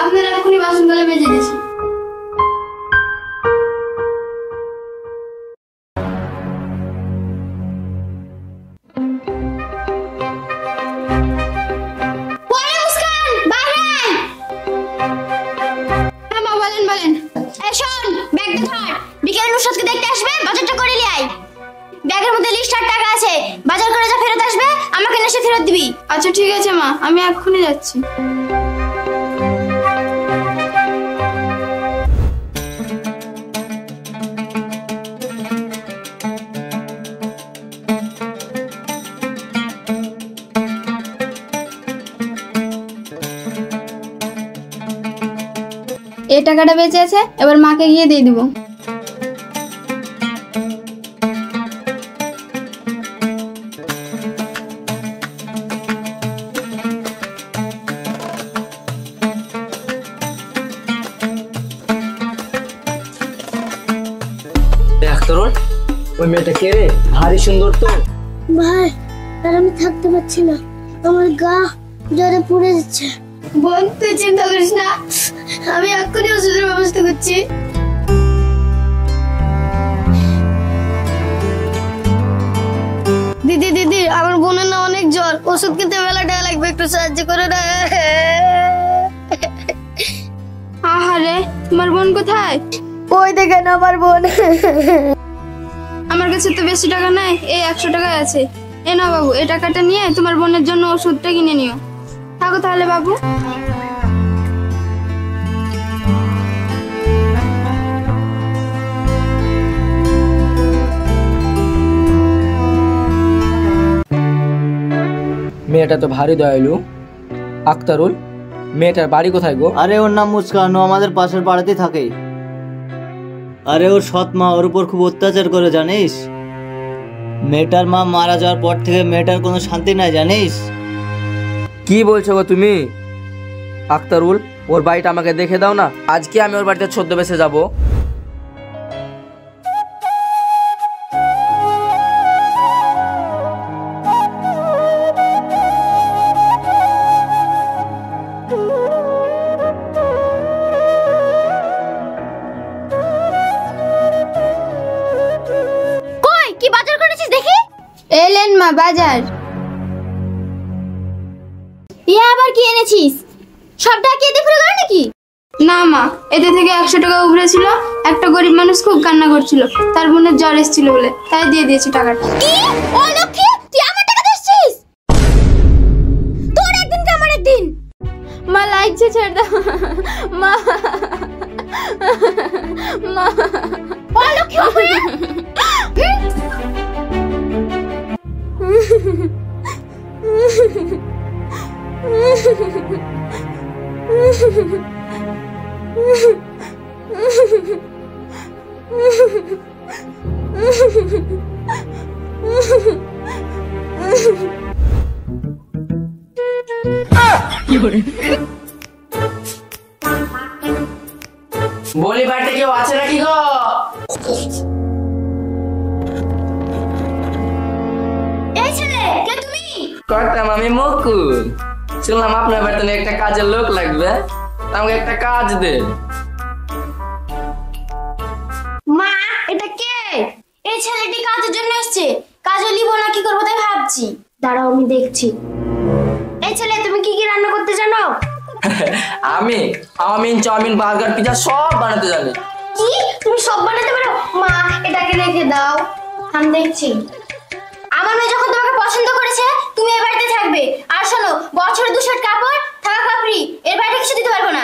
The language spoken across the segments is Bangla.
আপনারা এখনই বাসনগুলো মেজে দিয়েছি। আচ্ছা ঠিক আছে মা, আমি এক্ষুনি যাচ্ছি। এই টাকাটা বেঁচে আছে, এবার মাকে গিয়ে দিয়ে দিব। ওই মেয়েটা কে রে? ভারী সুন্দর তো। ভাই আর আমি থাকতে পারছি না, আমার গা জ্বরে পুড়ে যাচ্ছে। বোন তুই চিন্তা করিস না, আমি এক্ষুনি ওষুধের ব্যবস্থা করছি। দিদি দিদি, আমার বোনের না অনেক জ্বর, ওষুধ কিনতে মেলা টাকা লাগবে, একটু সাহায্য করে না। আহারে, তোমার বোন কোথায়? ওই দেখেন আমার বোন। আমার কাছে তো বেশি টাকা নাই, এই 100 টাকা আছে। এ না বাবু, এই টাকাটা নিয়ে তোমার বোনের জন্য ওষুধটা কিনে নিও। থাকো তাহলে বাবু। মেয়েটা তো ভারী দয়ালু। আক্তারুল, মেয়েটার বাড়ি কোথায় গো? আরে ওর নাম মুস্কান, ও আমাদের পাশের পাড়াতেই থাকে। আরে ওর সৎ মা ওর উপর খুব অত্যাচার করে, জানিস? মেয়েটার মা মারা যাওয়ার পর থেকে মেয়েটার কোনো শান্তি নাই, জানিস? কি বলছো গো তুমি? আক্তারুল, ওর বাড়িটা আমাকে দেখে দাও না, আজকে আমি ওর বাড়িতে ছদ্মবেশে যাবো। এলেন মা বাজার। ইয়া আবার কি এনেছিস? সব টাকা এতে ফুরে গেল নাকি? না মা, এতে থেকে 100 টাকা উপরে ছিল। একটা গরিব মানুষ খুব কান্না করছিল, তার বোনের জ্বর এসেছিল বলে, তাই দিয়ে দিয়েছি টাকাটা। কি? ও লক্ষ্মী, তুই আমার টাকা দিছিস? তোর একদিন কি আমার একদিন? মা লাগছে, ছেড়ে দাও মা। মা ও লক্ষ্মী বাবু, বলি বাড়িতে কেউ আছে নাকি গো? এই ছেলে কে তুমি? করতাম আমি মুকুল। শুনলাম আপনার বাড়িতে একটা কাজের লোক লাগবে, আমাকে একটা কাজ দে। মা এটা কে? এই ছেলেটি কাজের জন্য এসেছে, কাজও নিব না কি করবো তাই ভাবছি। দাঁড়াও আমি দেখছি। এই ছেলে তুমি কি কি রান্না করতে জানো? আমি চাউমিন, বার্গার, পিৎজা সব বানাতে জানি। কি তুমি সব বানাতে পারো? মা এটাকে রেখে দাও, আমি দেখছি। আমার মেয়ে যখন তোমাকে পছন্দ করেছে তুমি এই বাড়িতে থাকবে। আর শোনো, বছরে 2 সেট কাপড় থাকা কাপড়ি, এর বাইরে কিছু দিতে পারবো না।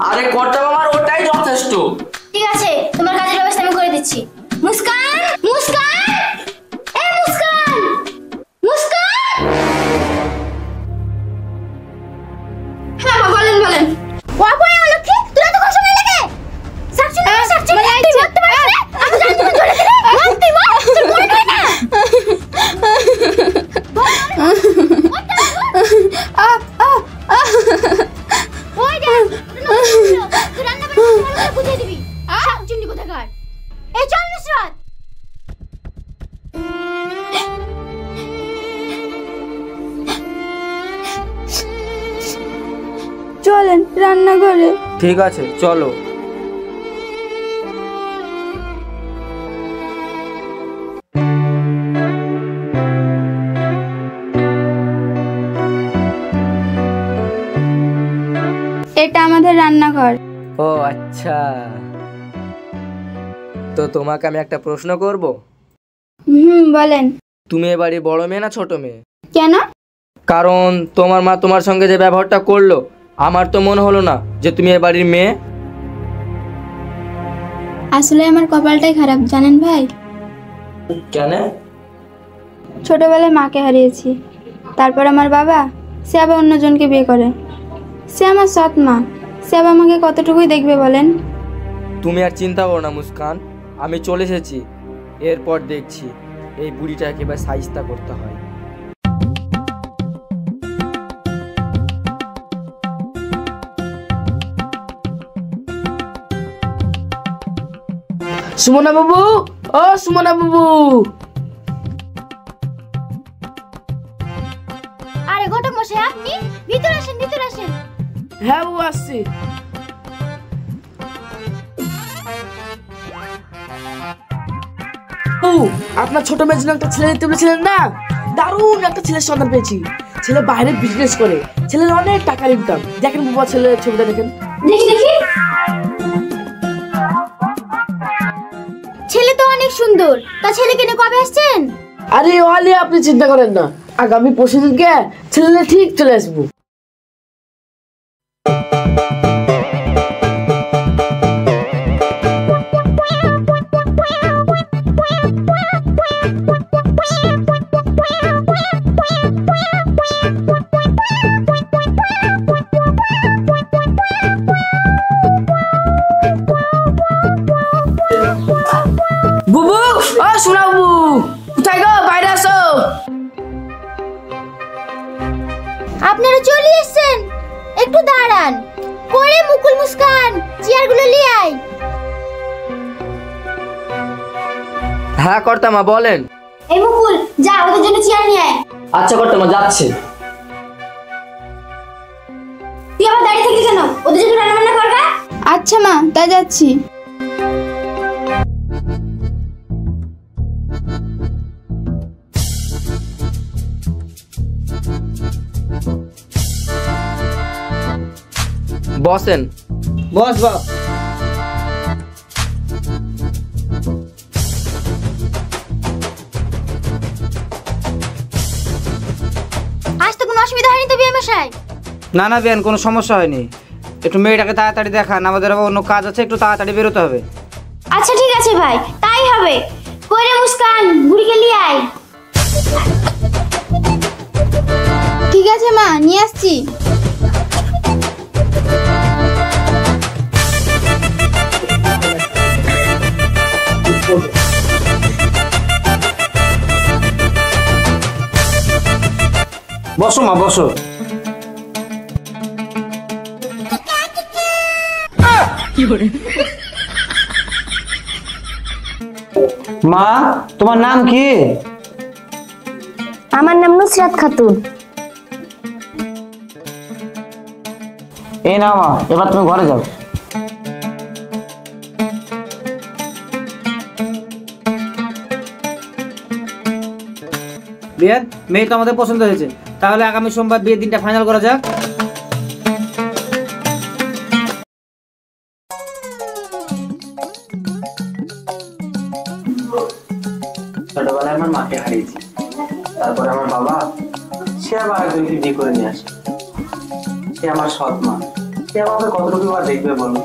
আরে করতাম, আমার ওটাই যথেষ্ট। ঠিক আছে, তোমার কাজের ব্যবস্থা আমি করে দিচ্ছি। মুস্কান, মুস্কান, এই মুস্কান, মুস্কান। হ্যাঁ মা, বলেন বলেন। ওয়াপয়া লক্ষ্মী, তুই তো কষ্ট নাই লাগে। সাক্ষী না সাক্ষী, তুই মারতে পারছিস না? আমি জানি তুমি ধরে দিলে। মারতে মা, তুই মরে গেলি না। ওই দেখ, চলেন রান্না করে। ঠিক আছে চলো। এটা আমাদের রান্নাঘর। ও আচ্ছা, তো তোমাকে আমি একটা প্রশ্ন করব। বলেন। তুমি এ বাড়ির বড় মেয়ে না ছোট মেয়ে? কেন? কারণ তোমার মা তোমার সঙ্গে যে ব্যবহারটা করলো, আমার তো মনে হলো না যে তুমি এ বাড়ির মেয়ে। আসলে আমার কপালটাই খারাপ জানেন ভাই। কেন? ছোটবেলায় মাকে হারিয়েছি, তারপর আমার বাবা, সে আবার অন্যজনকে বিয়ে করে। সে আমার সৎ মা, সে আবার আমাকে কতটুকুই দেখবে বলেন। তুমি আর চিন্তা করো না মুস্কান, আমি চলে এসেছি। এরপর দেখছি এই বুড়িটাকে এবার সাইজটা করতে হয়। সুমনা বাবু, ও সুমনা বাবু। আরে ঘটক মশাই, আপনি ভিতরে আসেন, ভিতরে আসেন। হ্যাঁ বাবু, আসছি। ও, আপনার ছোট মেয়ের জন্য একটা ছেলে দেখতে বলেছিলেন না? দারুণ একটা ছেলের সন্ধান পেয়েছি। ছেলে বাইরে বিজনেস করে, ছেলের অনেক টাকার ইনকাম। দেখেন বাবা ছেলের ছবিটা দেখেন। দেখি দেখি। ছেলে তো অনেক সুন্দর, তা ছেলেকে নিয়ে কবে আসছেন? আরে ওয়ালি, আপনি চিন্তা করেন না, আগামী পরশুদিনকে ছেলে ঠিক চলে আসবো। বুবু, ও শোনা বুবু, কোথায় গো? বাইরে আসো। আপনারা চলে এসেছেন, একটু দাঁড়ান। করে মুকুল মুস্কান, চেয়ারগুলো নিয়ে আয়। হ্যাঁ কর্তামা বলেন। এই মুকুল, যা ওদের জন্য চেয়ার নিয়ে আয়। আচ্ছা কর্তামা, যাচ্ছে। তুই আবার দাঁড়িয়ে থাকলি কেন? ওদের জন্য রান্না বান্না করবা। আচ্ছা মা, তাই যাচ্ছি। বসেন। বস বাপ। আজ তো কোনো অসুবিধা হয়নি তো বিয়ে মশাই? না না বেন, কোনো সমস্যা হয়নি। একটু মেয়েটাকে তাড়াতাড়ি দেখান, আমাদের আবার অন্য কাজ আছে, একটু তাড়াতাড়ি বেরোতে হবে। আচ্ছা ঠিক আছে ভাই, তাই হবে। করে মুস্কান, বুড়িকে নিয়ে আয়। ঠিক আছে মা, নিয়ে আসছি। বসো মা, বসো। মা, তোমার নাম কি? আমার নাম নুসরাত খাতুন। এই নাও মা, এবার তুমি ঘরে যাও। বিয়ান, মেয়ে তো আমাদের পছন্দ হয়েছে, তাহলে আগামী সোমবার বিয়ের দিনটা ফাইনাল করা যাক। ছোটবেলায় আমার মাকে হারিয়েছি, তারপরে আমার বাবা, সে আবার একজনকে বিয়ে করে নিয়ে আসে। সে আমার সৎ মা, সে আমাকে কতটুকু আর দেখবে বলো।